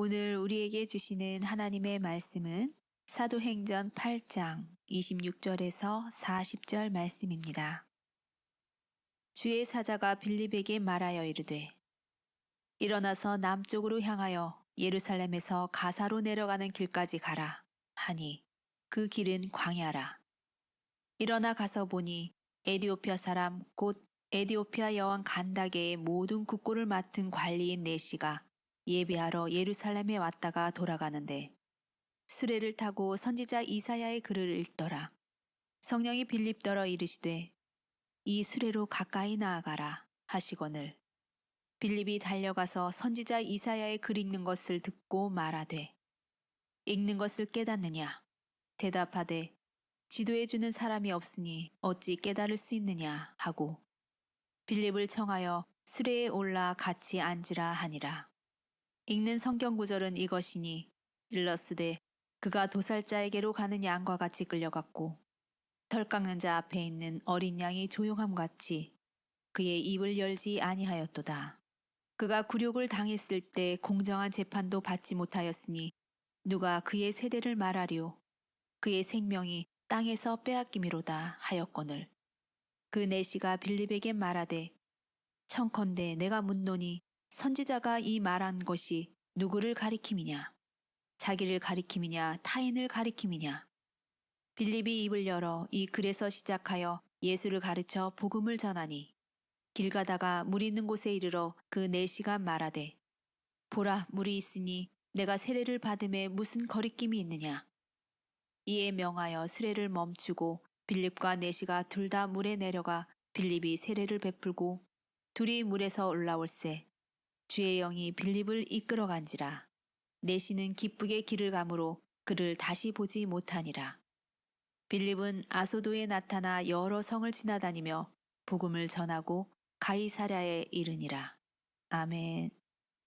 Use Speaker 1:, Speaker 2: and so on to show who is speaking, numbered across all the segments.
Speaker 1: 오늘 우리에게 주시는 하나님의 말씀은 사도행전 8장 26절에서 40절 말씀입니다. 주의 사자가 빌립에게 말하여 이르되 일어나서 남쪽으로 향하여 예루살렘에서 가사로 내려가는 길까지 가라 하니 그 길은 광야라. 일어나 가서 보니 에디오피아 사람 곧 에디오피아 여왕 간다게의 모든 국고를 맡은 관리인 네시가 예배하러 예루살렘에 왔다가 돌아가는데 수레를 타고 선지자 이사야의 글을 읽더라. 성령이 빌립더러 이르시되 이 수레로 가까이 나아가라 하시거늘 빌립이 달려가서 선지자 이사야의 글 읽는 것을 듣고 말하되 읽는 것을 깨닫느냐 대답하되 지도해 주는 사람이 없으니 어찌 깨달을 수 있느냐 하고 빌립을 청하여 수레에 올라 같이 앉으라 하니라. 읽는 성경 구절은 이것이니 일러스되 그가 도살자에게로 가는 양과 같이 끌려갔고 털 깎는 자 앞에 있는 어린 양이 조용함같이 그의 입을 열지 아니하였도다. 그가 굴욕을 당했을 때 공정한 재판도 받지 못하였으니 누가 그의 세대를 말하리요. 그의 생명이 땅에서 빼앗김이로다 하였거늘 그 내시가 빌립에게 말하되 청컨대 내가 묻노니 선지자가 이 말한 것이 누구를 가리킴이냐 자기를 가리킴이냐 타인을 가리킴이냐 빌립이 입을 열어 이 글에서 시작하여 예수를 가르쳐 복음을 전하니 길 가다가 물 있는 곳에 이르러 그 내시가 말하되 보라 물이 있으니 내가 세례를 받음에 무슨 거리낌이 있느냐 이에 명하여 수레를 멈추고 빌립과 내시가 둘 다 물에 내려가 빌립이 세례를 베풀고 둘이 물에서 올라올세 주의 영이 빌립을 이끌어간지라 내시는 기쁘게 길을 가므로 그를 다시 보지 못하니라. 빌립은 아소도에 나타나 여러 성을 지나다니며 복음을 전하고 가이사랴에 이르니라. 아멘.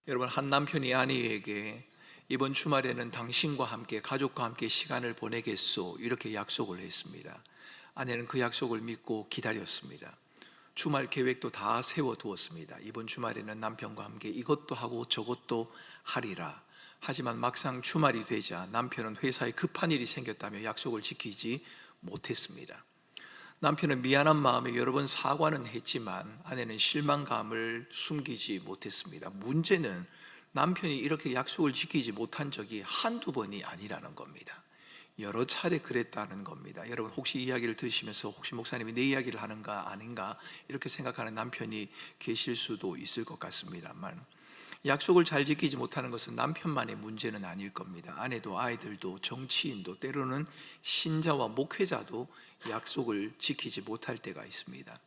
Speaker 2: 여러분, 한 남편이 아내에게 이번 주말에는 당신과 함께 가족과 함께 시간을 보내겠소 이렇게 약속을 했습니다. 아내는 그 약속을 믿고 기다렸습니다. 주말 계획도 다 세워두었습니다. 이번 주말에는 남편과 함께 이것도 하고 저것도 하리라. 하지만 막상 주말이 되자 남편은 회사에 급한 일이 생겼다며 약속을 지키지 못했습니다. 남편은 미안한 마음에 여러 번 사과는 했지만 아내는 실망감을 숨기지 못했습니다. 문제는 남편이 이렇게 약속을 지키지 못한 적이 한두 번이 아니라는 겁니다. 여러 차례 그랬다는 겁니다. 여러분, 혹시 이야기를 들으시면서 혹시 목사님이 내 이야기를 하는가 아닌가 이렇게 생각하는 남편이 계실 수도 있을 것 같습니다만, 약속을 잘 지키지 못하는 것은 남편만의 문제는 아닐 겁니다. 아내도 아이들도 정치인도 때로는 신자와 목회자도 약속을 지키지 못할 때가 있습니다.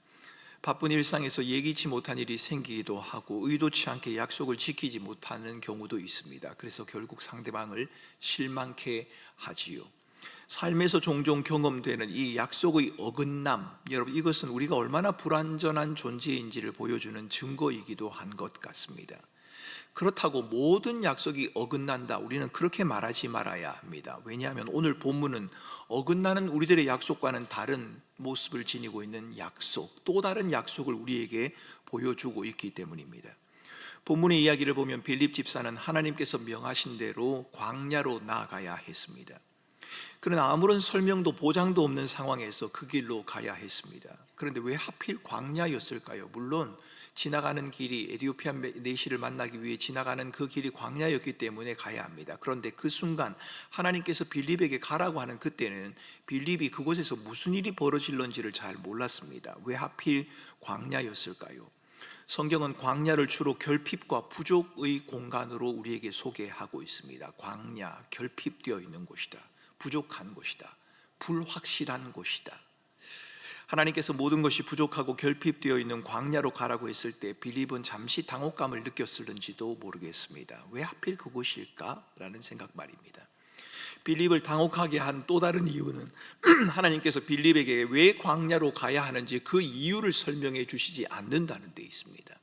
Speaker 2: 바쁜 일상에서 예기치 못한 일이 생기기도 하고 의도치 않게 약속을 지키지 못하는 경우도 있습니다. 그래서 결국 상대방을 실망케 하지요. 삶에서 종종 경험되는 이 약속의 어긋남, 여러분, 이것은 우리가 얼마나 불완전한 존재인지를 보여주는 증거이기도 한 것 같습니다. 그렇다고 모든 약속이 어긋난다, 우리는 그렇게 말하지 말아야 합니다. 왜냐하면 오늘 본문은 어긋나는 우리들의 약속과는 다른 모습을 지니고 있는 약속, 또 다른 약속을 우리에게 보여주고 있기 때문입니다. 본문의 이야기를 보면 빌립 집사는 하나님께서 명하신 대로 광야로 나아가야 했습니다. 그러나 아무런 설명도 보장도 없는 상황에서 그 길로 가야 했습니다. 그런데 왜 하필 광야였을까요? 물론 지나가는 길이 에디오피아 내시를 만나기 위해 지나가는 그 길이 광야였기 때문에 가야 합니다. 그런데 그 순간 하나님께서 빌립에게 가라고 하는 그때는 빌립이 그곳에서 무슨 일이 벌어질런지를 잘 몰랐습니다. 왜 하필 광야였을까요? 성경은 광야를 주로 결핍과 부족의 공간으로 우리에게 소개하고 있습니다. 광야, 결핍되어 있는 곳이다, 부족한 곳이다, 불확실한 곳이다. 하나님께서 모든 것이 부족하고 결핍되어 있는 광야로 가라고 했을 때 빌립은 잠시 당혹감을 느꼈을는지도 모르겠습니다. 왜 하필 그곳일까? 라는 생각 말입니다. 빌립을 당혹하게 한 또 다른 이유는 하나님께서 빌립에게 왜 광야로 가야 하는지 그 이유를 설명해 주시지 않는다는 데 있습니다.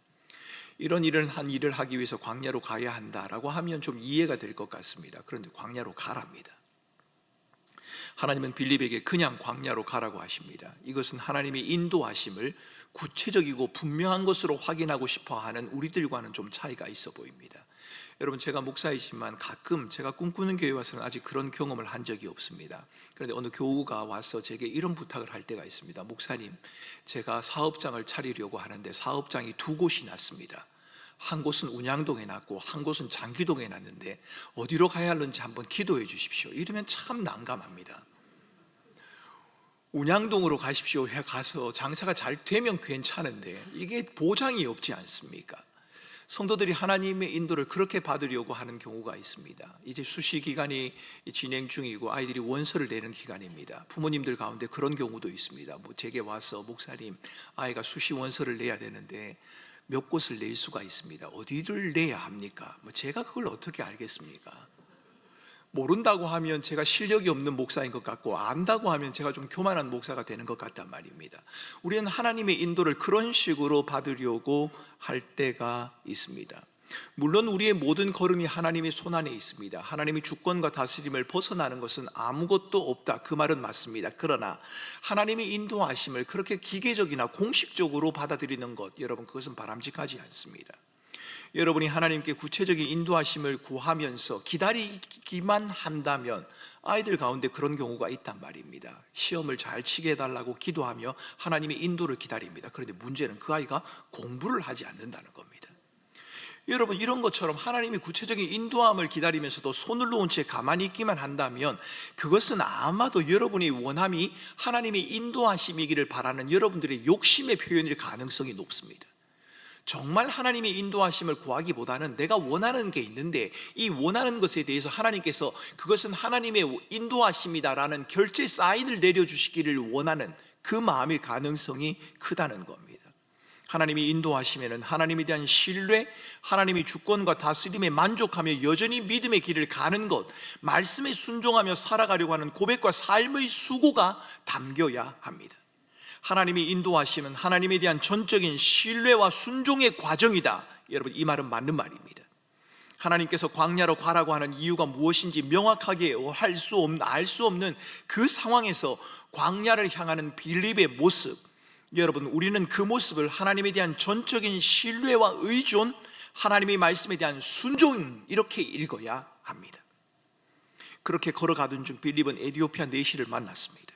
Speaker 2: 이런 일을 하기 위해서 광야로 가야 한다라고 하면 좀 이해가 될 것 같습니다. 그런데 광야로 가랍니다. 하나님은 빌립에게 그냥 광야로 가라고 하십니다. 이것은 하나님의 인도하심을 구체적이고 분명한 것으로 확인하고 싶어 하는 우리들과는 좀 차이가 있어 보입니다. 여러분, 제가 목사이지만 가끔 제가 꿈꾸는 교회 와서는 아직 그런 경험을 한 적이 없습니다. 그런데 어느 교우가 와서 제게 이런 부탁을 할 때가 있습니다. 목사님, 제가 사업장을 차리려고 하는데 사업장이 두 곳이 났습니다. 한 곳은 운양동에 났고 한 곳은 장기동에 났는데 어디로 가야 하는지 한번 기도해 주십시오. 이러면 참 난감합니다. 운양동으로 가십시오 해 가서 장사가 잘 되면 괜찮은데 이게 보장이 없지 않습니까? 성도들이 하나님의 인도를 그렇게 받으려고 하는 경우가 있습니다. 이제 수시 기간이 진행 중이고 아이들이 원서를 내는 기간입니다. 부모님들 가운데 그런 경우도 있습니다. 제게 와서 목사님, 아이가 수시 원서를 내야 되는데 몇 곳을 낼 수가 있습니다. 어디를 내야 합니까? 제가 그걸 어떻게 알겠습니까? 모른다고 하면 제가 실력이 없는 목사인 것 같고 안다고 하면 제가 좀 교만한 목사가 되는 것 같단 말입니다. 우리는 하나님의 인도를 그런 식으로 받으려고 할 때가 있습니다. 물론 우리의 모든 걸음이 하나님의 손안에 있습니다. 하나님의 주권과 다스림을 벗어나는 것은 아무것도 없다, 그 말은 맞습니다. 그러나 하나님의 인도하심을 그렇게 기계적이나 공식적으로 받아들이는 것, 여러분, 그것은 바람직하지 않습니다. 여러분이 하나님께 구체적인 인도하심을 구하면서 기다리기만 한다면 아이들 가운데 그런 경우가 있단 말입니다. 시험을 잘 치게 해달라고 기도하며 하나님의 인도를 기다립니다. 그런데 문제는 그 아이가 공부를 하지 않는다는 겁니다. 여러분, 이런 것처럼 하나님의 구체적인 인도함을 기다리면서도 손을 놓은 채 가만히 있기만 한다면 그것은 아마도 여러분의 원함이 하나님의 인도하심이기를 바라는 여러분들의 욕심의 표현일 가능성이 높습니다. 정말 하나님의 인도하심을 구하기보다는 내가 원하는 게 있는데 이 원하는 것에 대해서 하나님께서 그것은 하나님의 인도하심이다라는 결제 사인을 내려주시기를 원하는 그 마음일 가능성이 크다는 겁니다. 하나님이 인도하심에는 하나님에 대한 신뢰, 하나님의 주권과 다스림에 만족하며 여전히 믿음의 길을 가는 것, 말씀에 순종하며 살아가려고 하는 고백과 삶의 수고가 담겨야 합니다. 하나님이 인도하시는 하나님에 대한 전적인 신뢰와 순종의 과정이다. 여러분, 이 말은 맞는 말입니다. 하나님께서 광야로 가라고 하는 이유가 무엇인지 명확하게 알 수 없는 그 상황에서 광야를 향하는 빌립의 모습, 여러분, 우리는 그 모습을 하나님에 대한 전적인 신뢰와 의존, 하나님의 말씀에 대한 순종, 이렇게 읽어야 합니다. 그렇게 걸어가던 중 빌립은 에디오피아 내시를 만났습니다.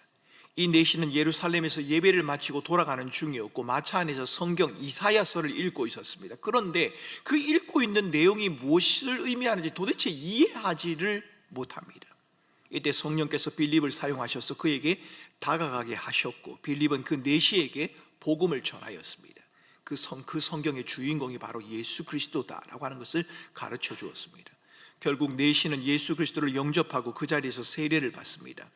Speaker 2: 이 내시는 예루살렘에서 예배를 마치고 돌아가는 중이었고 마차 안에서 성경 이사야서를 읽고 있었습니다. 그런데 그 읽고 있는 내용이 무엇을 의미하는지 도대체 이해하지를 못합니다. 이때 성령께서 빌립을 사용하셔서 그에게 다가가게 하셨고 빌립은 그 내시에게 복음을 전하였습니다. 그 성경의 주인공이 바로 예수 그리스도다라고 하는 것을 가르쳐 주었습니다. 결국 내시는 예수 그리스도를 영접하고 그 자리에서 세례를 받습니다.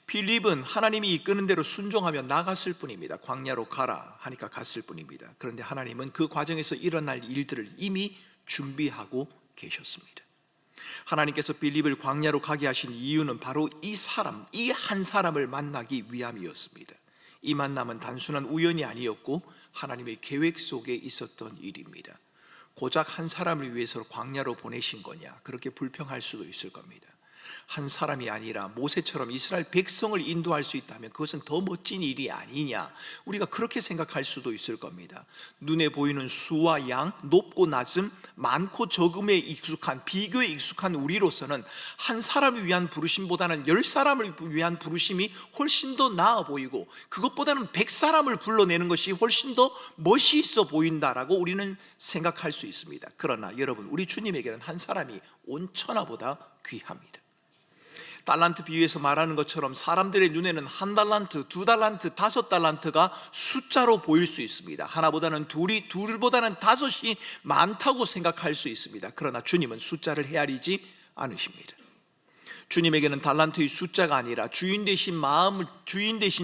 Speaker 2: 빌립은 하나님이 이끄는 대로 순종하며 나갔을 뿐입니다. 광야로 가라 하니까 갔을 뿐입니다. 그런데 하나님은 그 과정에서 일어날 일들을 이미 준비하고 계셨습니다. 하나님께서 빌립을 광야로 가게 하신 이유는 바로 이 한 사람을 만나기 위함이었습니다. 이 만남은 단순한 우연이 아니었고 하나님의 계획 속에 있었던 일입니다. 고작 한 사람을 위해서 광야로 보내신 거냐, 그렇게 불평할 수도 있을 겁니다. 한 사람이 아니라 모세처럼 이스라엘 백성을 인도할 수 있다면 그것은 더 멋진 일이 아니냐, 우리가 그렇게 생각할 수도 있을 겁니다. 눈에 보이는 수와 양, 높고 낮음, 많고 적음에 익숙한, 비교에 익숙한 우리로서는 한 사람을 위한 부르심보다는 10사람을 위한 부르심이 훨씬 더 나아 보이고 그것보다는 100사람을 불러내는 것이 훨씬 더 멋이 있어 보인다라고 우리는 생각할 수 있습니다. 그러나 여러분, 우리 주님에게는 한 사람이 온 천하보다 귀합니다. 달란트 비유에서 말하는 것처럼 사람들의 눈에는 1달란트, 2달란트, 5달란트가 숫자로 보일 수 있습니다. 하나보다는 둘이, 둘보다는 5이 많다고 생각할 수 있습니다. 그러나 주님은 숫자를 헤아리지 않으십니다. 주님에게는 달란트의 숫자가 아니라 주인 되신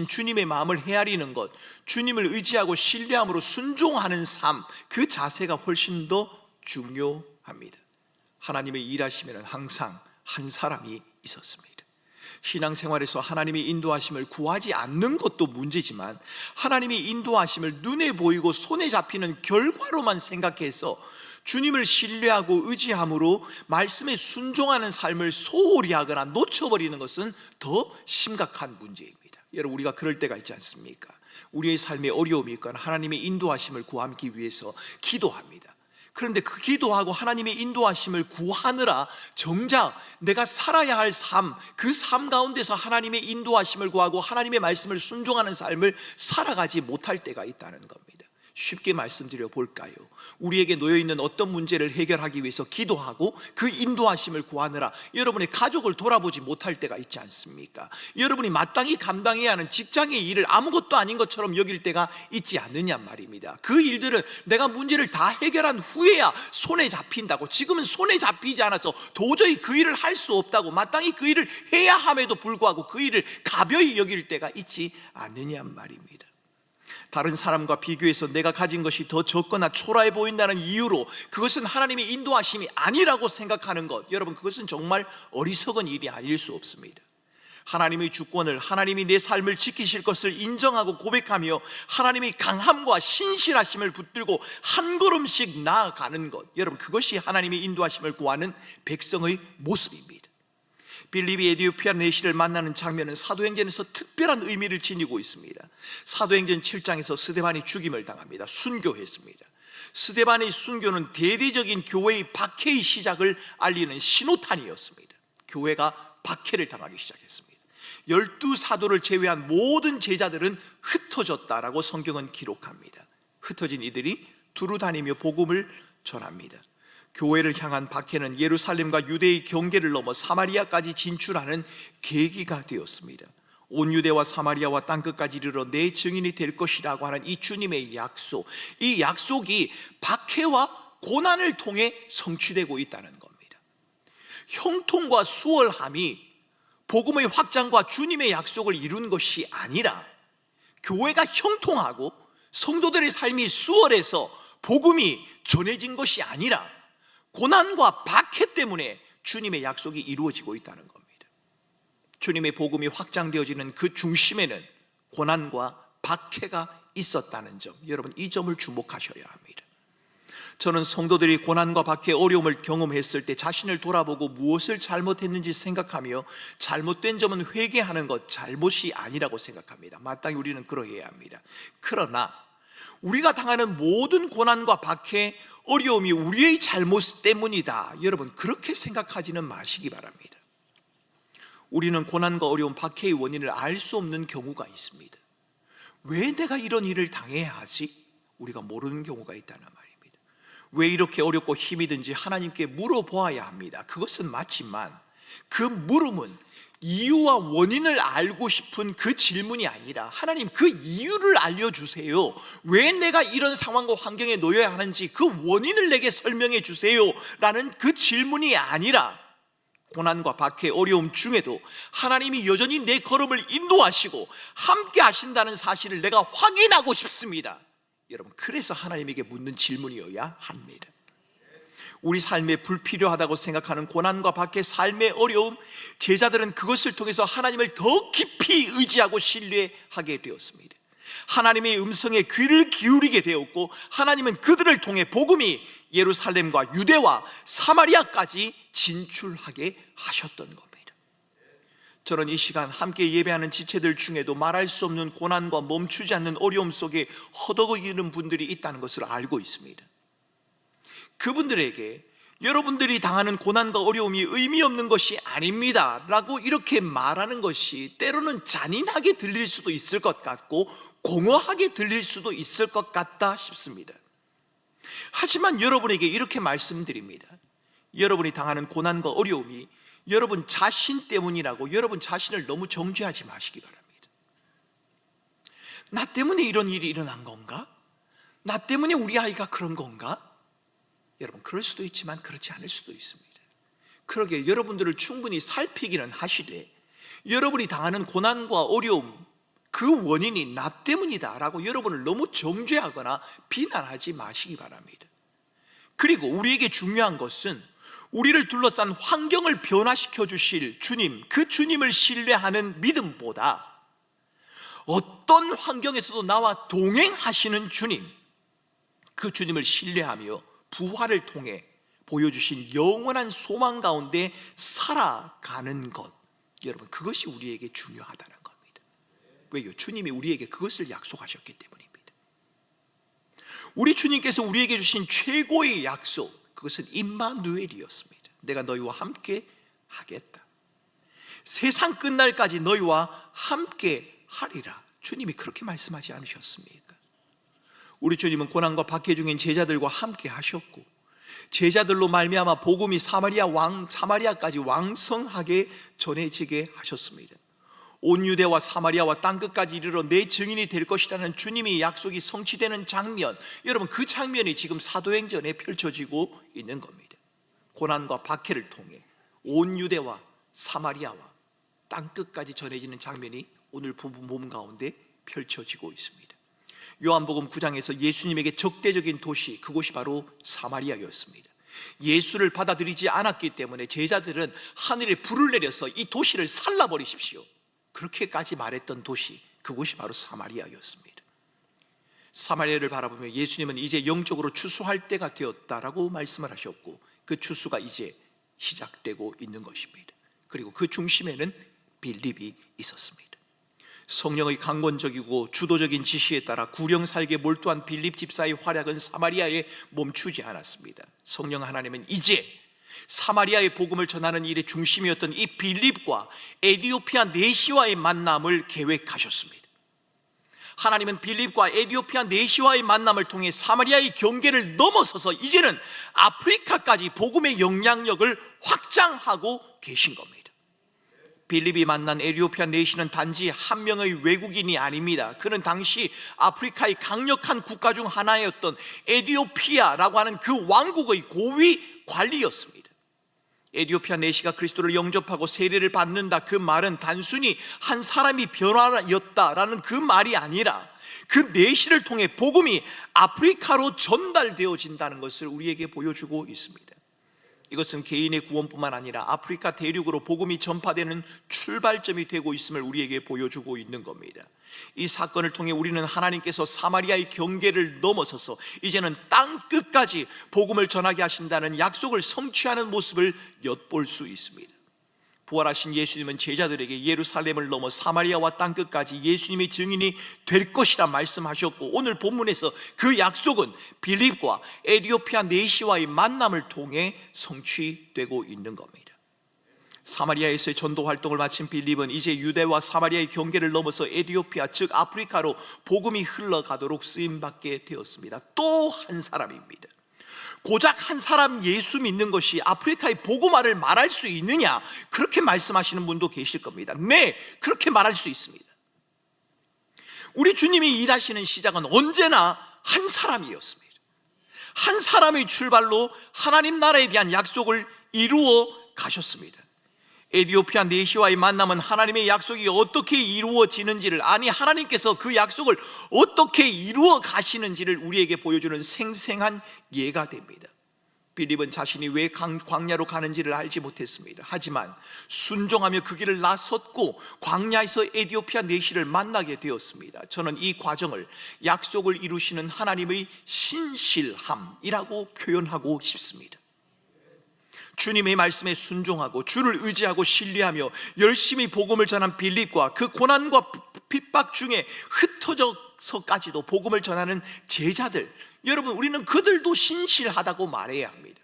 Speaker 2: 주님의 마음을 헤아리는 것, 주님을 의지하고 신뢰함으로 순종하는 삶, 그 자세가 훨씬 더 중요합니다. 하나님의 일하시면 항상 한 사람이 있었습니다. 신앙생활에서 하나님의 인도하심을 구하지 않는 것도 문제지만 하나님의 인도하심을 눈에 보이고 손에 잡히는 결과로만 생각해서 주님을 신뢰하고 의지함으로 말씀에 순종하는 삶을 소홀히 하거나 놓쳐버리는 것은 더 심각한 문제입니다. 여러분, 우리가 그럴 때가 있지 않습니까? 우리의 삶에 어려움이 있거나 하나님의 인도하심을 구하기 위해서 기도합니다. 그런데 그 기도하고 하나님의 인도하심을 구하느라 정작 내가 살아야 할 삶, 그 삶 가운데서 하나님의 인도하심을 구하고 하나님의 말씀을 순종하는 삶을 살아가지 못할 때가 있다는 겁니다. 쉽게 말씀드려 볼까요? 우리에게 놓여있는 어떤 문제를 해결하기 위해서 기도하고 그 인도하심을 구하느라 여러분의 가족을 돌아보지 못할 때가 있지 않습니까? 여러분이 마땅히 감당해야 하는 직장의 일을 아무것도 아닌 것처럼 여길 때가 있지 않느냐 말입니다. 그 일들은 내가 문제를 다 해결한 후에야 손에 잡힌다고, 지금은 손에 잡히지 않아서 도저히 그 일을 할 수 없다고, 마땅히 그 일을 해야 함에도 불구하고 그 일을 가벼이 여길 때가 있지 않느냐 말입니다. 다른 사람과 비교해서 내가 가진 것이 더 적거나 초라해 보인다는 이유로 그것은 하나님의 인도하심이 아니라고 생각하는 것, 여러분, 그것은 정말 어리석은 일이 아닐 수 없습니다. 하나님의 주권을, 하나님이 내 삶을 지키실 것을 인정하고 고백하며 하나님의 강함과 신실하심을 붙들고 한 걸음씩 나아가는 것, 여러분, 그것이 하나님의 인도하심을 구하는 백성의 모습입니다. 빌립이 에디오피아 내시를 만나는 장면은 사도행전에서 특별한 의미를 지니고 있습니다. 사도행전 7장에서 스데반이 죽임을 당합니다. 순교했습니다. 스데반의 순교는 대대적인 교회의 박해의 시작을 알리는 신호탄이었습니다. 교회가 박해를 당하기 시작했습니다. 12사도를 제외한 모든 제자들은 흩어졌다라고 성경은 기록합니다. 흩어진 이들이 두루 다니며 복음을 전합니다. 교회를 향한 박해는 예루살렘과 유대의 경계를 넘어 사마리아까지 진출하는 계기가 되었습니다. 온 유대와 사마리아와 땅끝까지 이르러 내 증인이 될 것이라고 하는 이 주님의 약속, 이 약속이 박해와 고난을 통해 성취되고 있다는 겁니다. 형통과 수월함이 복음의 확장과 주님의 약속을 이룬 것이 아니라, 교회가 형통하고 성도들의 삶이 수월해서 복음이 전해진 것이 아니라 고난과 박해 때문에 주님의 약속이 이루어지고 있다는 겁니다. 주님의 복음이 확장되어지는 그 중심에는 고난과 박해가 있었다는 점, 여러분, 이 점을 주목하셔야 합니다. 저는 성도들이 고난과 박해, 어려움을 경험했을 때 자신을 돌아보고 무엇을 잘못했는지 생각하며 잘못된 점은 회개하는 것, 잘못이 아니라고 생각합니다. 마땅히 우리는 그러해야 합니다. 그러나 우리가 당하는 모든 고난과 박해, 어려움이 우리의 잘못 때문이다, 여러분, 그렇게 생각하지는 마시기 바랍니다. 우리는 고난과 어려움, 박해의 원인을 알 수 없는 경우가 있습니다. 왜 내가 이런 일을 당해야 하지? 우리가 모르는 경우가 있다는 말입니다. 왜 이렇게 어렵고 힘이 든지 하나님께 물어보아야 합니다. 그것은 맞지만 그 물음은 이유와 원인을 알고 싶은 그 질문이 아니라, 하나님, 그 이유를 알려주세요, 왜 내가 이런 상황과 환경에 놓여야 하는지 그 원인을 내게 설명해 주세요 라는 그 질문이 아니라, 고난과 박해, 어려움 중에도 하나님이 여전히 내 걸음을 인도하시고 함께 하신다는 사실을 내가 확인하고 싶습니다. 여러분, 그래서 하나님에게 묻는 질문이어야 합니다. 우리 삶에 불필요하다고 생각하는 고난과 박해, 삶의 어려움, 제자들은 그것을 통해서 하나님을 더 깊이 의지하고 신뢰하게 되었습니다. 하나님의 음성에 귀를 기울이게 되었고, 하나님은 그들을 통해 복음이 예루살렘과 유대와 사마리아까지 진출하게 하셨던 겁니다. 저는 이 시간 함께 예배하는 지체들 중에도 말할 수 없는 고난과 멈추지 않는 어려움 속에 허덕이는 분들이 있다는 것을 알고 있습니다. 그분들에게 여러분들이 당하는 고난과 어려움이 의미 없는 것이 아닙니다 라고 이렇게 말하는 것이 때로는 잔인하게 들릴 수도 있을 것 같고 공허하게 들릴 수도 있을 것 같다 싶습니다. 하지만 여러분에게 이렇게 말씀드립니다. 여러분이 당하는 고난과 어려움이 여러분 자신 때문이라고 여러분 자신을 너무 정죄하지 마시기 바랍니다. 나 때문에 이런 일이 일어난 건가? 나 때문에 우리 아이가 그런 건가? 여러분, 그럴 수도 있지만 그렇지 않을 수도 있습니다. 그러게 여러분들을 충분히 살피기는 하시되, 여러분이 당하는 고난과 어려움, 그 원인이 나 때문이다 라고 여러분을 너무 정죄하거나 비난하지 마시기 바랍니다. 그리고 우리에게 중요한 것은 우리를 둘러싼 환경을 변화시켜 주실 주님, 그 주님을 신뢰하는 믿음보다 어떤 환경에서도 나와 동행하시는 주님, 그 주님을 신뢰하며 부활을 통해 보여주신 영원한 소망 가운데 살아가는 것, 여러분, 그것이 우리에게 중요하다는 겁니다. 왜요? 주님이 우리에게 그것을 약속하셨기 때문입니다. 우리 주님께서 우리에게 주신 최고의 약속, 그것은 임마누엘이었습니다. 내가 너희와 함께 하겠다. 세상 끝날까지 너희와 함께 하리라. 주님이 그렇게 말씀하지 않으셨습니까? 우리 주님은 고난과 박해 중인 제자들과 함께 하셨고, 제자들로 말미암아 복음이 사마리아까지 왕성하게 전해지게 하셨습니다. 온 유대와 사마리아와 땅끝까지 이르러 내 증인이 될 것이라는 주님의 약속이 성취되는 장면, 여러분 그 장면이 지금 사도행전에 펼쳐지고 있는 겁니다. 고난과 박해를 통해 온 유대와 사마리아와 땅끝까지 전해지는 장면이 오늘 본문 가운데 펼쳐지고 있습니다. 요한복음 9장에서 예수님에게 적대적인 도시, 그곳이 바로 사마리아였습니다. 예수를 받아들이지 않았기 때문에 제자들은 하늘에 불을 내려서 이 도시를 살라버리십시오, 그렇게까지 말했던 도시, 그곳이 바로 사마리아였습니다. 사마리아를 바라보며 예수님은 이제 영적으로 추수할 때가 되었다라고 말씀을 하셨고, 그 추수가 이제 시작되고 있는 것입니다. 그리고 그 중심에는 빌립이 있었습니다. 성령의 강권적이고 주도적인 지시에 따라 구령사역에 몰두한 빌립 집사의 활약은 사마리아에 멈추지 않았습니다. 성령 하나님은 이제 사마리아의 복음을 전하는 일의 중심이었던 이 빌립과 에디오피아 네시와의 만남을 계획하셨습니다. 하나님은 빌립과 에디오피아 네시와의 만남을 통해 사마리아의 경계를 넘어서서 이제는 아프리카까지 복음의 영향력을 확장하고 계신 겁니다. 빌립이 만난 에디오피아 네시는 단지 한 명의 외국인이 아닙니다. 그는 당시 아프리카의 강력한 국가 중 하나였던 에디오피아라고 하는 그 왕국의 고위 관리였습니다. 에디오피아 네시가 그리스도를 영접하고 세례를 받는다, 그 말은 단순히 한 사람이 변화였다라는 그 말이 아니라 그 네시를 통해 복음이 아프리카로 전달되어진다는 것을 우리에게 보여주고 있습니다. 이것은 개인의 구원뿐만 아니라 아프리카 대륙으로 복음이 전파되는 출발점이 되고 있음을 우리에게 보여주고 있는 겁니다. 이 사건을 통해 우리는 하나님께서 사마리아의 경계를 넘어서서 이제는 땅 끝까지 복음을 전하게 하신다는 약속을 성취하는 모습을 엿볼 수 있습니다. 부활하신 예수님은 제자들에게 예루살렘을 넘어 사마리아와 땅 끝까지 예수님의 증인이 될 것이라 말씀하셨고, 오늘 본문에서 그 약속은 빌립과 에디오피아 네시와의 만남을 통해 성취되고 있는 겁니다. 사마리아에서의 전도 활동을 마친 빌립은 이제 유대와 사마리아의 경계를 넘어서 에디오피아, 즉 아프리카로 복음이 흘러가도록 쓰임받게 되었습니다. 또 한 사람입니다. 고작 한 사람 예수 믿는 것이 아프리카의 복음화를 말할 수 있느냐, 그렇게 말씀하시는 분도 계실 겁니다. 네, 그렇게 말할 수 있습니다. 우리 주님이 일하시는 시작은 언제나 한 사람이었습니다. 한 사람의 출발로 하나님 나라에 대한 약속을 이루어 가셨습니다. 에디오피아 네시와의 만남은 하나님의 약속이 어떻게 이루어지는지를, 아니 하나님께서 그 약속을 어떻게 이루어 가시는지를 우리에게 보여주는 생생한 예가 됩니다. 빌립은 자신이 왜 광야로 가는지를 알지 못했습니다. 하지만 순종하며 그 길을 나섰고 광야에서 에디오피아 네시를 만나게 되었습니다. 저는 이 과정을 약속을 이루시는 하나님의 신실함이라고 표현하고 싶습니다. 주님의 말씀에 순종하고 주를 의지하고 신뢰하며 열심히 복음을 전한 빌립과 그 고난과 핍박 중에 흩어져서까지도 복음을 전하는 제자들, 여러분 우리는 그들도 신실하다고 말해야 합니다.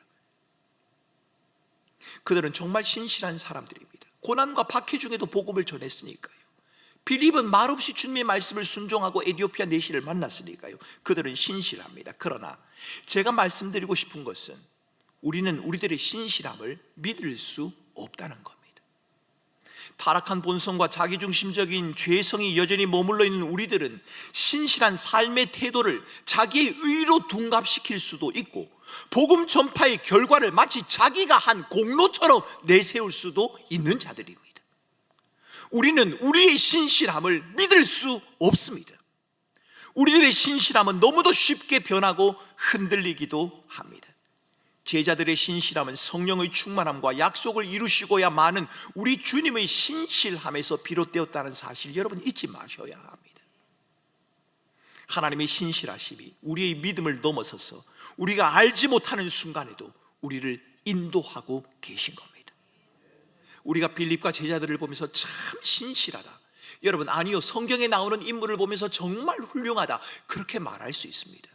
Speaker 2: 그들은 정말 신실한 사람들입니다. 고난과 박해 중에도 복음을 전했으니까요. 빌립은 말없이 주님의 말씀을 순종하고 에디오피아 네시를 만났으니까요. 그들은 신실합니다. 그러나 제가 말씀드리고 싶은 것은 우리는 우리들의 신실함을 믿을 수 없다는 겁니다. 타락한 본성과 자기중심적인 죄성이 여전히 머물러 있는 우리들은 신실한 삶의 태도를 자기의 의로 둔갑시킬 수도 있고, 복음 전파의 결과를 마치 자기가 한 공로처럼 내세울 수도 있는 자들입니다. 우리는 우리의 신실함을 믿을 수 없습니다. 우리들의 신실함은 너무도 쉽게 변하고 흔들리기도 합니다. 제자들의 신실함은 성령의 충만함과 약속을 이루시고야 마는 우리 주님의 신실함에서 비롯되었다는 사실, 여러분 잊지 마셔야 합니다. 하나님의 신실하심이 우리의 믿음을 넘어서서 우리가 알지 못하는 순간에도 우리를 인도하고 계신 겁니다. 우리가 빌립과 제자들을 보면서 참 신실하다, 여러분 아니요, 성경에 나오는 인물을 보면서 정말 훌륭하다, 그렇게 말할 수 있습니다.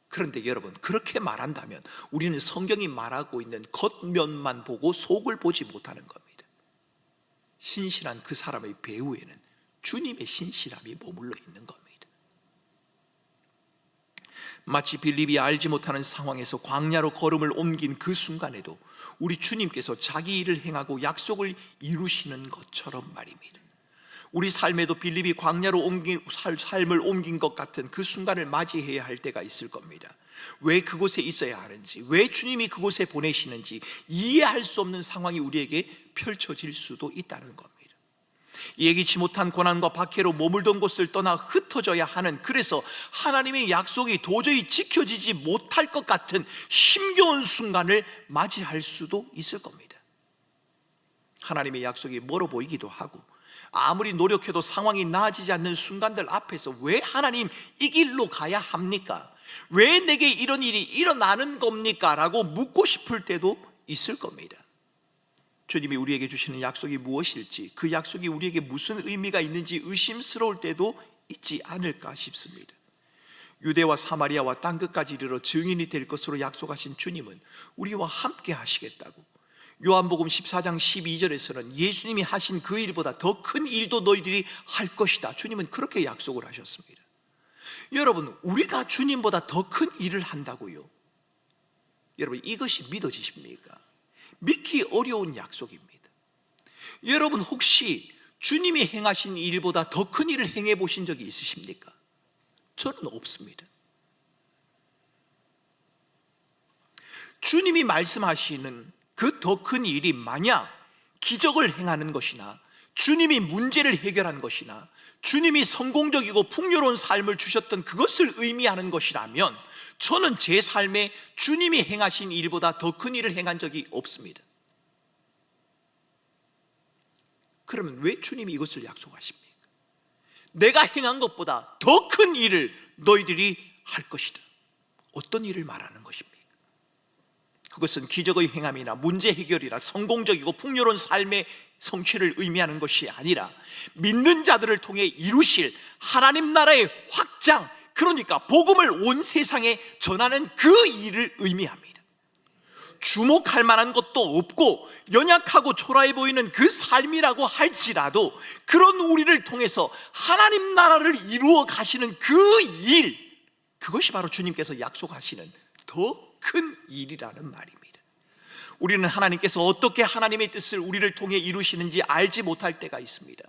Speaker 2: 그런데 여러분, 그렇게 말한다면 우리는 성경이 말하고 있는 겉면만 보고 속을 보지 못하는 겁니다. 신실한 그 사람의 배후에는 주님의 신실함이 머물러 있는 겁니다. 마치 빌립이 알지 못하는 상황에서 광야로 걸음을 옮긴 그 순간에도 우리 주님께서 자기 일을 행하고 약속을 이루시는 것처럼 말입니다. 우리 삶에도 빌립이 광야로 삶을 옮긴 것 같은 그 순간을 맞이해야 할 때가 있을 겁니다. 왜 그곳에 있어야 하는지, 왜 주님이 그곳에 보내시는지 이해할 수 없는 상황이 우리에게 펼쳐질 수도 있다는 겁니다. 예기치 못한 고난과 박해로 머물던 곳을 떠나 흩어져야 하는, 그래서 하나님의 약속이 도저히 지켜지지 못할 것 같은 힘겨운 순간을 맞이할 수도 있을 겁니다. 하나님의 약속이 멀어 보이기도 하고 아무리 노력해도 상황이 나아지지 않는 순간들 앞에서 왜 하나님 이 길로 가야 합니까? 왜 내게 이런 일이 일어나는 겁니까? 라고 묻고 싶을 때도 있을 겁니다. 주님이 우리에게 주시는 약속이 무엇일지, 그 약속이 우리에게 무슨 의미가 있는지 의심스러울 때도 있지 않을까 싶습니다. 유대와 사마리아와 땅끝까지 이르러 증인이 될 것으로 약속하신 주님은 우리와 함께 하시겠다고, 요한복음 14장 12절에서는 예수님이 하신 그 일보다 더 큰 일도 너희들이 할 것이다, 주님은 그렇게 약속을 하셨습니다. 여러분, 우리가 주님보다 더 큰 일을 한다고요? 여러분, 이것이 믿어지십니까? 믿기 어려운 약속입니다. 여러분, 혹시 주님이 행하신 일보다 더 큰 일을 행해 보신 적이 있으십니까? 저는 없습니다. 주님이 말씀하시는 그 더 큰 일이 만약 기적을 행하는 것이나 주님이 문제를 해결한 것이나 주님이 성공적이고 풍요로운 삶을 주셨던 그것을 의미하는 것이라면 저는 제 삶에 주님이 행하신 일보다 더 큰 일을 행한 적이 없습니다. 그러면 왜 주님이 이것을 약속하십니까? 내가 행한 것보다 더 큰 일을 너희들이 할 것이다. 어떤 일을 말하는 것입니까? 그것은 기적의 행함이나 문제 해결이나 성공적이고 풍요로운 삶의 성취를 의미하는 것이 아니라 믿는 자들을 통해 이루실 하나님 나라의 확장, 그러니까 복음을 온 세상에 전하는 그 일을 의미합니다. 주목할 만한 것도 없고 연약하고 초라해 보이는 그 삶이라고 할지라도 그런 우리를 통해서 하나님 나라를 이루어 가시는 그 일, 그것이 바로 주님께서 약속하시는 더 큰 일이라는 말입니다. 우리는 하나님께서 어떻게 하나님의 뜻을 우리를 통해 이루시는지 알지 못할 때가 있습니다.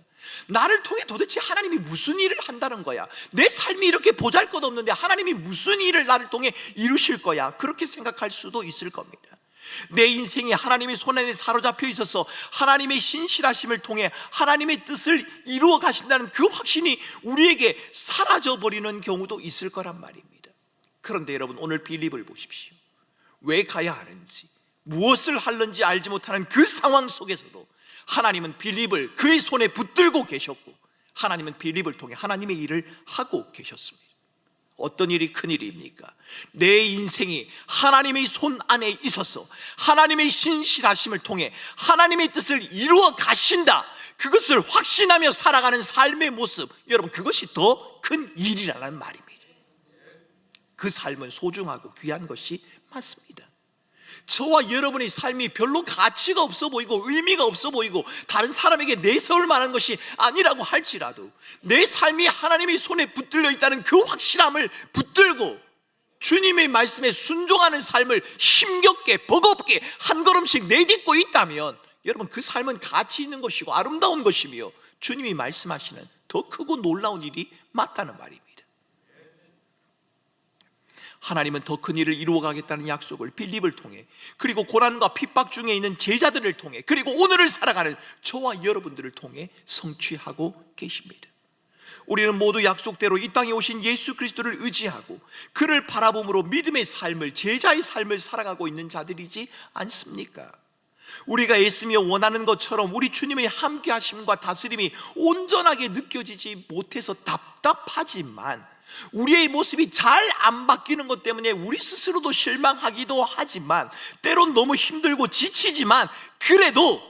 Speaker 2: 나를 통해 도대체 하나님이 무슨 일을 한다는 거야? 내 삶이 이렇게 보잘것없는데 하나님이 무슨 일을 나를 통해 이루실 거야? 그렇게 생각할 수도 있을 겁니다. 내 인생이 하나님의 손안에 사로잡혀 있어서 하나님의 신실하심을 통해 하나님의 뜻을 이루어 가신다는 그 확신이 우리에게 사라져버리는 경우도 있을 거란 말입니다. 그런데 여러분, 오늘 빌립을 보십시오. 왜 가야 하는지, 무엇을 하는지 알지 못하는 그 상황 속에서도 하나님은 빌립을 그의 손에 붙들고 계셨고 하나님은 빌립을 통해 하나님의 일을 하고 계셨습니다. 어떤 일이 큰 일입니까? 내 인생이 하나님의 손 안에 있어서 하나님의 신실하심을 통해 하나님의 뜻을 이루어 가신다, 그것을 확신하며 살아가는 삶의 모습, 여러분, 그것이 더 큰 일이라는 말입니다. 그 삶은 소중하고 귀한 것이 맞습니다. 저와 여러분의 삶이 별로 가치가 없어 보이고 의미가 없어 보이고 다른 사람에게 내세울 만한 것이 아니라고 할지라도 내 삶이 하나님의 손에 붙들려 있다는 그 확실함을 붙들고 주님의 말씀에 순종하는 삶을 힘겹게 버겁게 한 걸음씩 내딛고 있다면 여러분, 그 삶은 가치 있는 것이고 아름다운 것이며 주님이 말씀하시는 더 크고 놀라운 일이 맞다는 말입니다. 하나님은 더 큰 일을 이루어가겠다는 약속을 빌립을 통해, 그리고 고난과 핍박 중에 있는 제자들을 통해, 그리고 오늘을 살아가는 저와 여러분들을 통해 성취하고 계십니다. 우리는 모두 약속대로 이 땅에 오신 예수 그리스도를 의지하고 그를 바라봄으로 믿음의 삶을, 제자의 삶을 살아가고 있는 자들이지 않습니까? 우리가 애쓰며 원하는 것처럼 우리 주님의 함께 하심과 다스림이 온전하게 느껴지지 못해서 답답하지만, 우리의 모습이 잘 안 바뀌는 것 때문에 우리 스스로도 실망하기도 하지만, 때론 너무 힘들고 지치지만, 그래도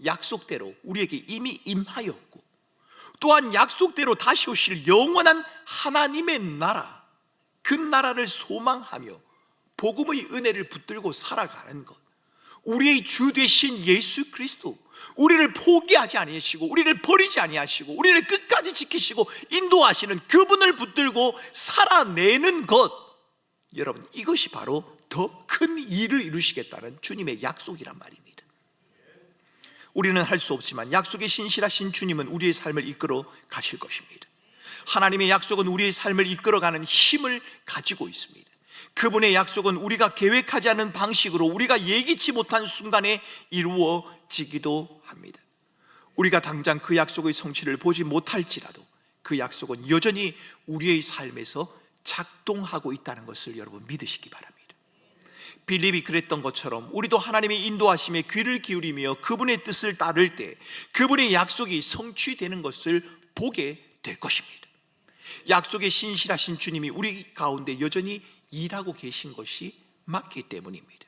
Speaker 2: 약속대로 우리에게 이미 임하였고 또한 약속대로 다시 오실 영원한 하나님의 나라, 그 나라를 소망하며 복음의 은혜를 붙들고 살아가는 것, 우리의 주 되신 예수 그리스도, 우리를 포기하지 아니하시고 우리를 버리지 아니하시고 우리를 끝까지 지키시고 인도하시는 그분을 붙들고 살아내는 것, 여러분, 이것이 바로 더 큰 일을 이루시겠다는 주님의 약속이란 말입니다. 우리는 할 수 없지만 약속에 신실하신 주님은 우리의 삶을 이끌어 가실 것입니다. 하나님의 약속은 우리의 삶을 이끌어가는 힘을 가지고 있습니다. 그분의 약속은 우리가 계획하지 않은 방식으로 우리가 예기치 못한 순간에 이루어지기도 합니다. 우리가 당장 그 약속의 성취를 보지 못할지라도 그 약속은 여전히 우리의 삶에서 작동하고 있다는 것을 여러분 믿으시기 바랍니다. 빌립이 그랬던 것처럼 우리도 하나님의 인도하심에 귀를 기울이며 그분의 뜻을 따를 때 그분의 약속이 성취되는 것을 보게 될 것입니다. 약속에 신실하신 주님이 우리 가운데 여전히 일하고 계신 것이 맞기 때문입니다.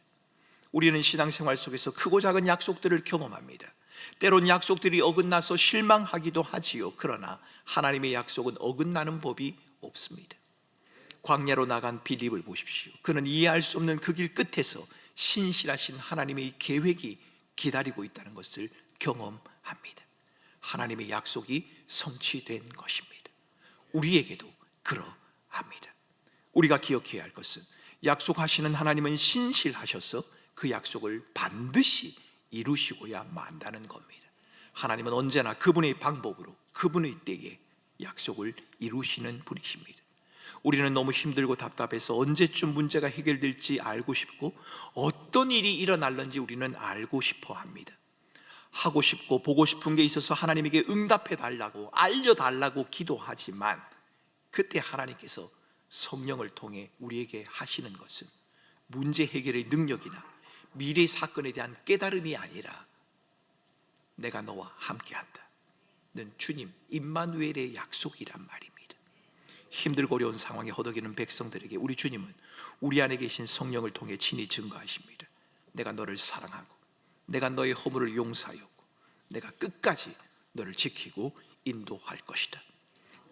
Speaker 2: 우리는 신앙생활 속에서 크고 작은 약속들을 경험합니다. 때론 약속들이 어긋나서 실망하기도 하지요. 그러나 하나님의 약속은 어긋나는 법이 없습니다. 광야로 나간 빌립을 보십시오. 그는 이해할 수 없는 그 길 끝에서 신실하신 하나님의 계획이 기다리고 있다는 것을 경험합니다. 하나님의 약속이 성취된 것입니다. 우리에게도 그러합니다. 우리가 기억해야 할 것은 약속하시는 하나님은 신실하셔서 그 약속을 반드시 이루시고야 만다는 겁니다. 하나님은 언제나 그분의 방법으로 그분의 때에 약속을 이루시는 분이십니다. 우리는 너무 힘들고 답답해서 언제쯤 문제가 해결될지 알고 싶고 어떤 일이 일어날는지 우리는 알고 싶어 합니다. 하고 싶고 보고 싶은 게 있어서 하나님에게 응답해 달라고 알려달라고 기도하지만 그때 하나님께서 성령을 통해 우리에게 하시는 것은 문제 해결의 능력이나 미래 사건에 대한 깨달음이 아니라 내가 너와 함께한다 는 주님 임마누엘의 약속이란 말입니다. 힘들고 어려운 상황에 허덕이는 백성들에게 우리 주님은 우리 안에 계신 성령을 통해 친히 증거하십니다. 내가 너를 사랑하고 내가 너의 허물을 용서하였고 내가 끝까지 너를 지키고 인도할 것이다.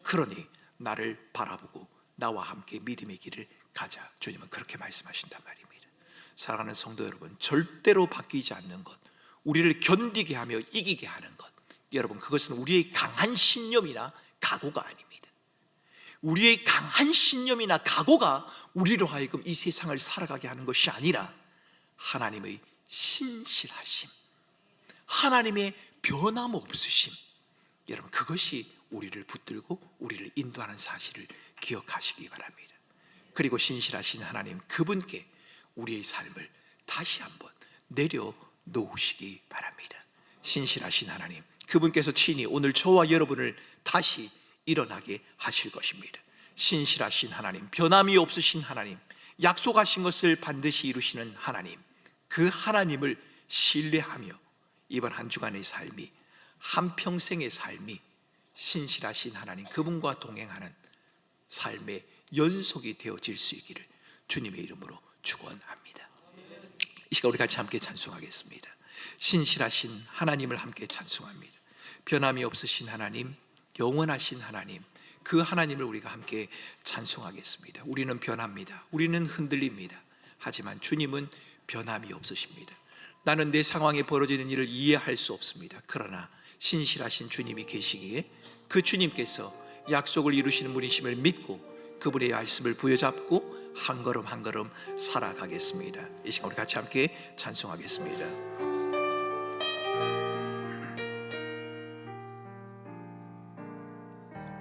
Speaker 2: 그러니 나를 바라보고 나와 함께 믿음의 길을 가자. 주님은 그렇게 말씀하신단 말입니다. 사랑하는 성도 여러분, 절대로 바뀌지 않는 것, 우리를 견디게 하며 이기게 하는 것, 여러분, 그것은 우리의 강한 신념이나 각오가 아닙니다. 우리의 강한 신념이나 각오가 우리로 하여금 이 세상을 살아가게 하는 것이 아니라 하나님의 신실하심, 하나님의 변함없으심, 여러분, 그것이 우리를 붙들고 우리를 인도하는 사실을 기억하시기 바랍니다. 그리고 신실하신 하나님, 그분께 우리의 삶을 다시 한번 내려놓으시기 바랍니다. 신실하신 하나님, 그분께서 친히 오늘 저와 여러분을 다시 일어나게 하실 것입니다. 신실하신 하나님, 변함이 없으신 하나님, 약속하신 것을 반드시 이루시는 하나님, 그 하나님을 신뢰하며 이번 한 주간의 삶이, 한평생의 삶이 신실하신 하나님 그분과 동행하는 삶의 연속이 되어질 수 있기를 주님의 이름으로 축원합니다. 이 시간 우리 같이 함께 찬송하겠습니다. 신실하신 하나님을 함께 찬송합니다. 변함이 없으신 하나님, 영원하신 하나님, 그 하나님을 우리가 함께 찬송하겠습니다. 우리는 변합니다. 우리는 흔들립니다. 하지만 주님은 변함이 없으십니다. 나는 내 상황에 벌어지는 일을 이해할 수 없습니다. 그러나 신실하신 주님이 계시기에 그 주님께서 약속을 이루시는 분이심을 믿고 그분의 말씀을 부여잡고 한 걸음 한 걸음 살아가겠습니다. 이 시간 우리 같이 함께 찬송하겠습니다.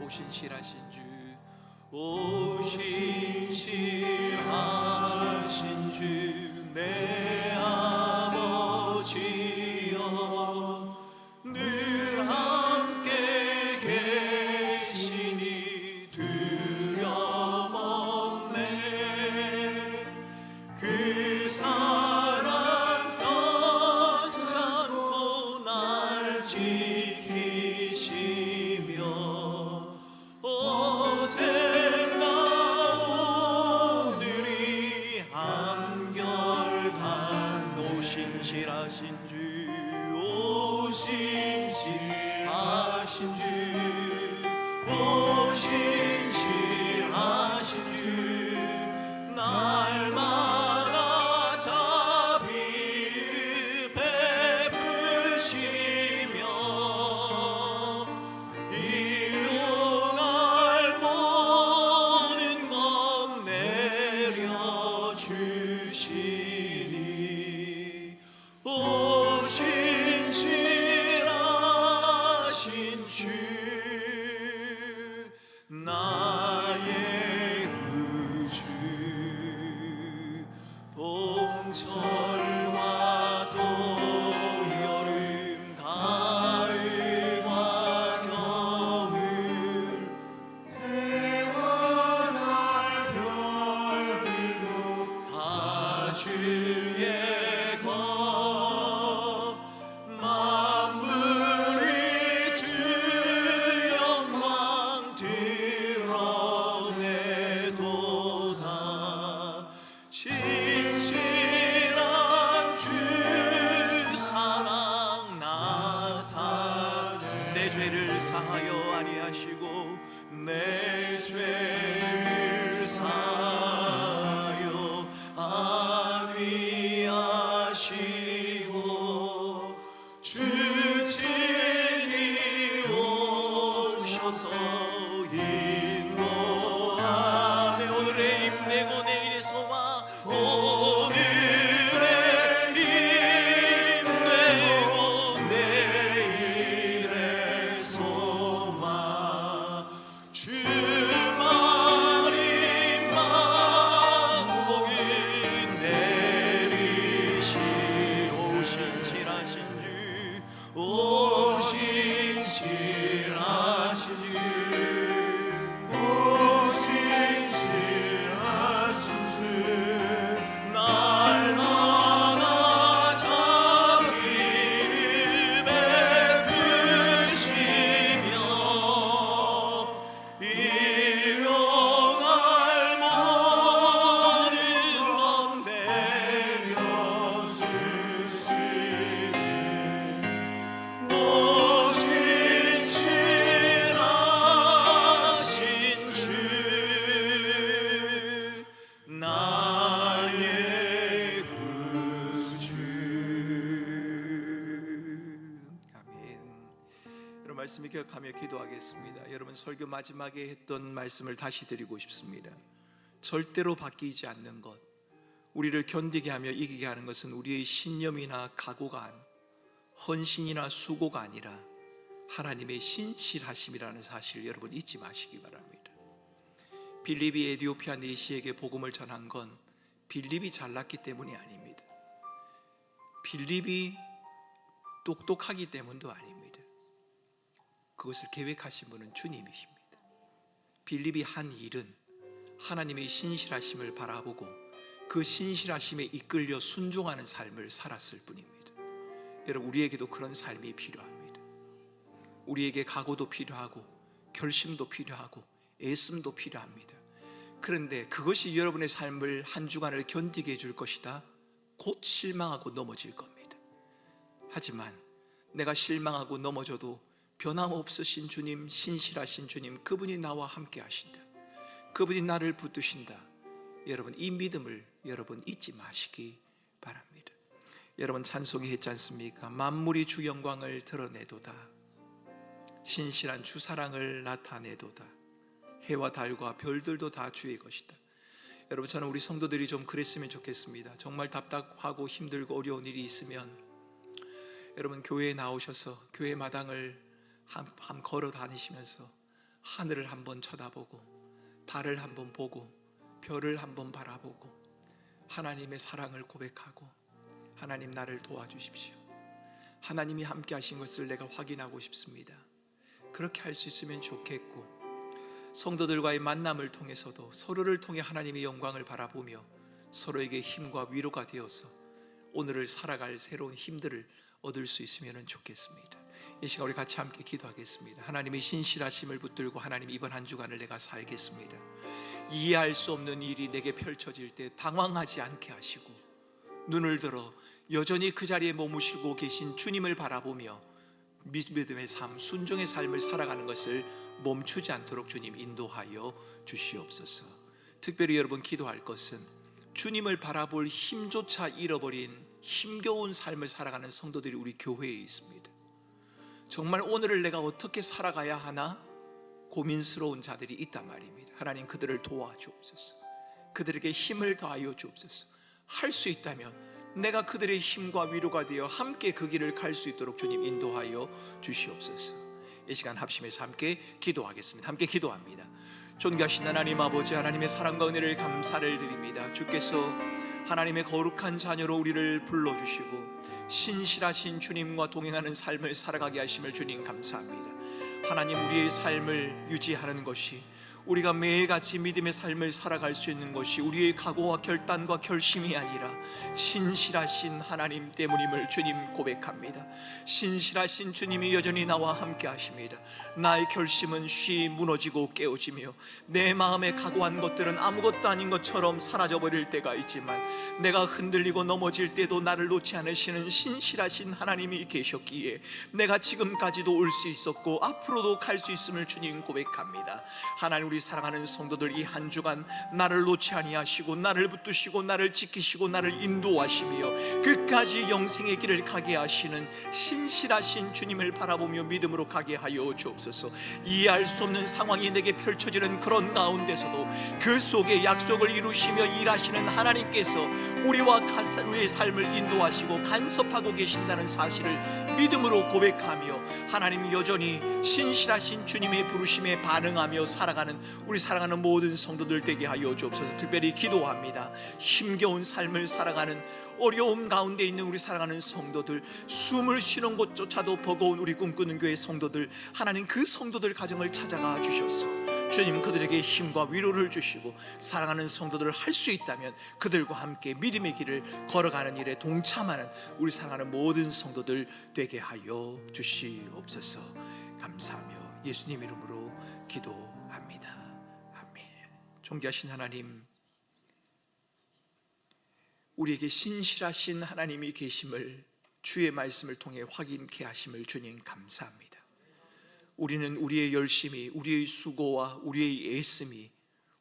Speaker 2: 오 신실하신 주, 오 신실하신 주, 내 아버지여, 늘 함께 계시니 두려움 없네. 그 사랑 꽉잡고 날 지키시며 어제나 오늘이 한결같. 오 신실하신 주, 오 신실하신 주, 오 신실하신 주, 사하여 아니하시고 내 죄를 사하여 아니하시고 주친이 오셔서 인도하네. 오늘의 힘내고 내일의 소망, 오늘의 힘내고 내일의 소망, 주말이 만복이 내리시오. 신실하신 주, 오 신실하신 주, 오 신실하신 주, 날마다 자기 이름에 부시며 일용할 모든 것 내려주시니 오 신실하신 주, 나의 구주. 아멘. 여러분 말씀을 기억하며 기도하겠습니다. 여러분 설교 마지막에 했던 말씀을 다시 드리고 싶습니다. 절대로 바뀌지 않는 것, 우리를 견디게 하며 이기게 하는 것은 우리의 신념이나 각오가 헌신이나 수고가 아니라 하나님의 신실하심이라는 사실 여러분 잊지 마시기 바랍니다. 빌립이 에티오피아 내시에게 복음을 전한 건 빌립이 잘났기 때문이 아닙니다. 빌립이 똑똑하기 때문도 아닙니다. 그것을 계획하신 분은 주님이십니다. 빌립이 한 일은 하나님의 신실하심을 바라보고 그 신실하심에 이끌려 순종하는 삶을 살았을 뿐입니다. 여러분 우리에게도 그런 삶이 필요합니다. 우리에게 각오도 필요하고 결심도 필요하고 애씀도 필요합니다. 그런데 그것이 여러분의 삶을 한 주간을 견디게 해줄 것이다. 곧 실망하고 넘어질 겁니다. 하지만 내가 실망하고 넘어져도 변함없으신 주님, 신실하신 주님, 그분이 나와 함께 하신다. 그분이 나를 붙드신다. 여러분 이 믿음을 여러분 잊지 마시기 바랍니다. 여러분 찬송이 했지 않습니까? 만물이 주 영광을 드러내도다. 신실한 주 사랑을 나타내도다. 해와 달과 별들도 다 주의 것이다. 여러분 저는 우리 성도들이 좀 그랬으면 좋겠습니다. 정말 답답하고 힘들고 어려운 일이 있으면 여러분 교회에 나오셔서 교회 마당을 한 걸어 다니시면서 하늘을 한번 쳐다보고 달을 한번 보고 별을 한번 바라보고 하나님의 사랑을 고백하고 하나님 나를 도와주십시오. 하나님이 함께 하신 것을 내가 확인하고 싶습니다. 그렇게 할 수 있으면 좋겠고 성도들과의 만남을 통해서도 서로를 통해 하나님의 영광을 바라보며 서로에게 힘과 위로가 되어서 오늘을 살아갈 새로운 힘들을 얻을 수 있으면 좋겠습니다. 이 시간 우리 같이 함께 기도하겠습니다. 하나님의 신실하심을 붙들고 하나님 이번 한 주간을 내가 살겠습니다. 이해할 수 없는 일이 내게 펼쳐질 때 당황하지 않게 하시고 눈을 들어 여전히 그 자리에 머무시고 계신 주님을 바라보며 믿음의 삶, 순종의 삶을 살아가는 것을 멈추지 않도록 주님 인도하여 주시옵소서. 특별히 여러분 기도할 것은 주님을 바라볼 힘조차 잃어버린 힘겨운 삶을 살아가는 성도들이 우리 교회에 있습니다. 정말 오늘을 내가 어떻게 살아가야 하나 고민스러운 자들이 있단 말입니다. 하나님 그들을 도와주옵소서. 그들에게 힘을 더하여 주옵소서. 할 수 있다면 내가 그들의 힘과 위로가 되어 함께 그 길을 갈 수 있도록 주님 인도하여 주시옵소서. 이 시간 합심해서 함께 기도하겠습니다. 함께 기도합니다. 존귀하신 하나님 아버지, 하나님의 사랑과 은혜를 감사를 드립니다. 주께서 하나님의 거룩한 자녀로 우리를 불러주시고 신실하신 주님과 동행하는 삶을 살아가게 하심을 주님 감사합니다. 하나님 우리의 삶을 유지하는 것이 우리가 매일같이 믿음의 삶을 살아갈 수 있는 것이 우리의 각오와 결단과 결심이 아니라 신실하신 하나님 때문임을 주님 고백합니다. 신실하신 주님이 여전히 나와 함께 하십니다. 나의 결심은 쉬 무너지고 깨어지며 내 마음에 각오한 것들은 아무것도 아닌 것처럼 사라져버릴 때가 있지만 내가 흔들리고 넘어질 때도 나를 놓지 않으시는 신실하신 하나님이 계셨기에 내가 지금까지도 올 수 있었고 앞으로도 갈 수 있음을 주님 고백합니다. 하나님, 우리 사랑하는 성도들, 이 한 주간 나를 놓지 아니하시고 나를 붙드시고 나를 지키시고 나를 인도하시며 끝까지 영생의 길을 가게 하시는 신실하신 주님을 바라보며 믿음으로 가게 하여 주옵소서. 이해할 수 없는 상황이 내게 펼쳐지는 그런 가운데서도 그 속에 약속을 이루시며 일하시는 하나님께서 우리의 삶을 인도하시고 간섭하고 계신다는 사실을 믿음으로 고백하며 하나님 여전히 신실하신 주님의 부르심에 반응하며 살아가는 우리 사랑하는 모든 성도들 되게 하여 주옵소서. 특별히 기도합니다. 힘겨운 삶을 살아가는 어려움 가운데 있는 우리 사랑하는 성도들, 숨을 쉬는 곳조차도 버거운 우리 꿈꾸는 교회 성도들, 하나님 그 성도들 가정을 찾아가 주셔서 주님 그들에게 힘과 위로를 주시고 사랑하는 성도들을 할 수 있다면 그들과 함께 믿음의 길을 걸어가는 일에 동참하는 우리 사랑하는 모든 성도들 되게 하여 주시옵소서. 감사하며 예수님 이름으로 기도합니다. 아멘. 존귀하신 하나님, 우리에게 신실하신 하나님이 계심을 주의 말씀을 통해 확인케 하심을 주님 감사합니다. 우리는 우리의 열심이, 우리의 수고와 우리의 애씀이,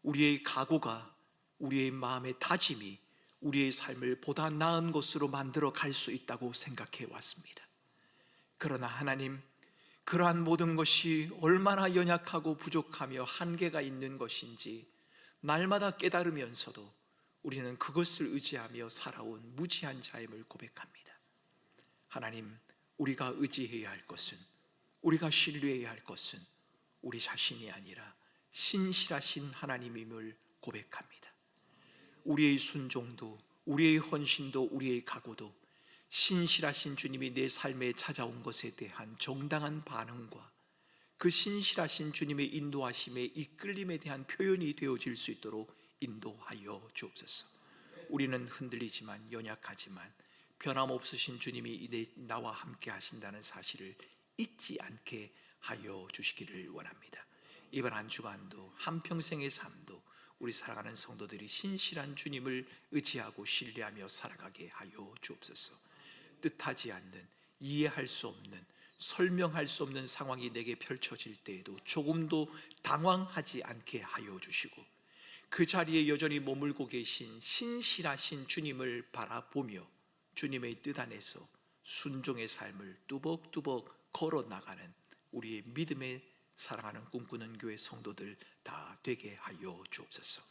Speaker 2: 우리의 각오가, 우리의 마음의 다짐이 우리의 삶을 보다 나은 것으로 만들어 갈 수 있다고 생각해 왔습니다. 그러나 하나님, 그러한 모든 것이 얼마나 연약하고 부족하며 한계가 있는 것인지 날마다 깨달으면서도 우리는 그것을 의지하며 살아온 무지한 자임을 고백합니다. 하나님, 우리가 의지해야 할 것은, 우리가 신뢰해야 할 것은 우리 자신이 아니라 신실하신 하나님임을 고백합니다. 우리의 순종도, 우리의 헌신도, 우리의 각오도 신실하신 주님이 내 삶에 찾아온 것에 대한 정당한 반응과 그 신실하신 주님의 인도하심에 이끌림에 대한 표현이 되어질 수 있도록 인도하여 주옵소서. 우리는 흔들리지만, 연약하지만 변함없으신 주님이 나와 함께 하신다는 사실을 잊지 않게 하여 주시기를 원합니다. 이번 한 주간도, 한평생의 삶도 우리 사랑하는 성도들이 신실한 주님을 의지하고 신뢰하며 살아가게 하여 주옵소서. 뜻하지 않는, 이해할 수 없는, 설명할 수 없는 상황이 내게 펼쳐질 때에도 조금도 당황하지 않게 하여 주시고 그 자리에 여전히 머물고 계신 신실하신 주님을 바라보며 주님의 뜻 안에서 순종의 삶을 뚜벅뚜벅 걸어나가는 우리의 믿음의 사랑하는 꿈꾸는 교회 성도들 다 되게 하여 주옵소서.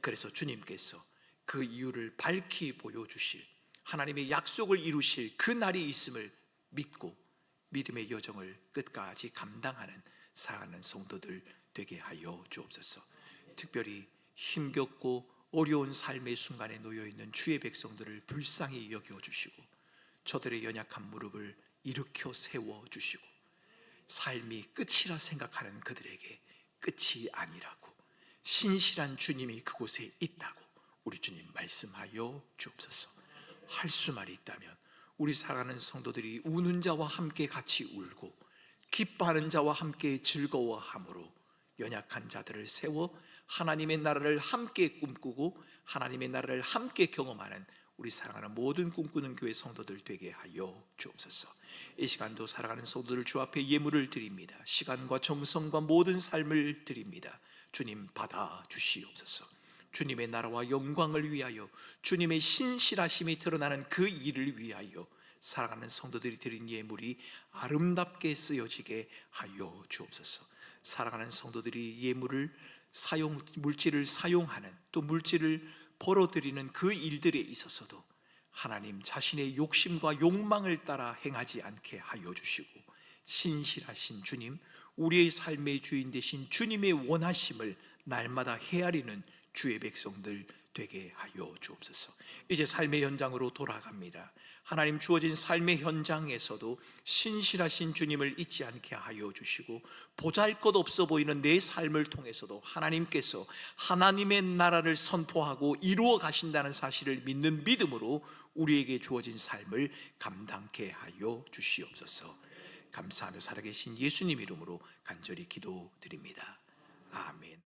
Speaker 2: 그래서 주님께서 그 이유를 밝히 보여주실, 하나님의 약속을 이루실 그 날이 있음을 믿고 믿음의 여정을 끝까지 감당하는 사랑하는 성도들 되게 하여 주옵소서. 특별히 힘겹고 어려운 삶의 순간에 놓여있는 주의 백성들을 불쌍히 여겨주시고 저들의 연약한 무릎을 일으켜 세워주시고 삶이 끝이라 생각하는 그들에게 끝이 아니라고, 신실한 주님이 그곳에 있다고 우리 주님 말씀하여 주옵소서. 할 수만 있다면 우리 사랑하는 성도들이 우는 자와 함께 같이 울고 기뻐하는 자와 함께 즐거워함으로 연약한 자들을 세워 하나님의 나라를 함께 꿈꾸고 하나님의 나라를 함께 경험하는 우리 사랑하는 모든 꿈꾸는 교회 성도들 되게 하여 주옵소서. 이 시간도 살아가는 성도들 주 앞에 예물을 드립니다. 시간과 정성과 모든 삶을 드립니다. 주님 받아 주시옵소서. 주님의 나라와 영광을 위하여, 주님의 신실하심이 드러나는 그 일을 위하여 사랑하는 성도들이 드린 예물이 아름답게 쓰여지게 하여 주옵소서. 사랑하는 성도들이 예물을 물질을 사용하는, 또 물질을 벌어들이는 그 일들에 있어서도 하나님 자신의 욕심과 욕망을 따라 행하지 않게 하여 주시고 신실하신 주님, 우리의 삶의 주인 되신 주님의 원하심을 날마다 헤아리는 주의 백성들 되게 하여 주옵소서. 이제 삶의 현장으로 돌아갑니다. 하나님 주어진 삶의 현장에서도 신실하신 주님을 잊지 않게 하여 주시고, 보잘것없어 보이는 내 삶을 통해서도 하나님께서 하나님의 나라를 선포하고 이루어 가신다는 사실을 믿는 믿음으로 우리에게 주어진 삶을 감당케 하여 주시옵소서. 감사하며 살아계신 예수님 이름으로 간절히 기도드립니다. 아멘.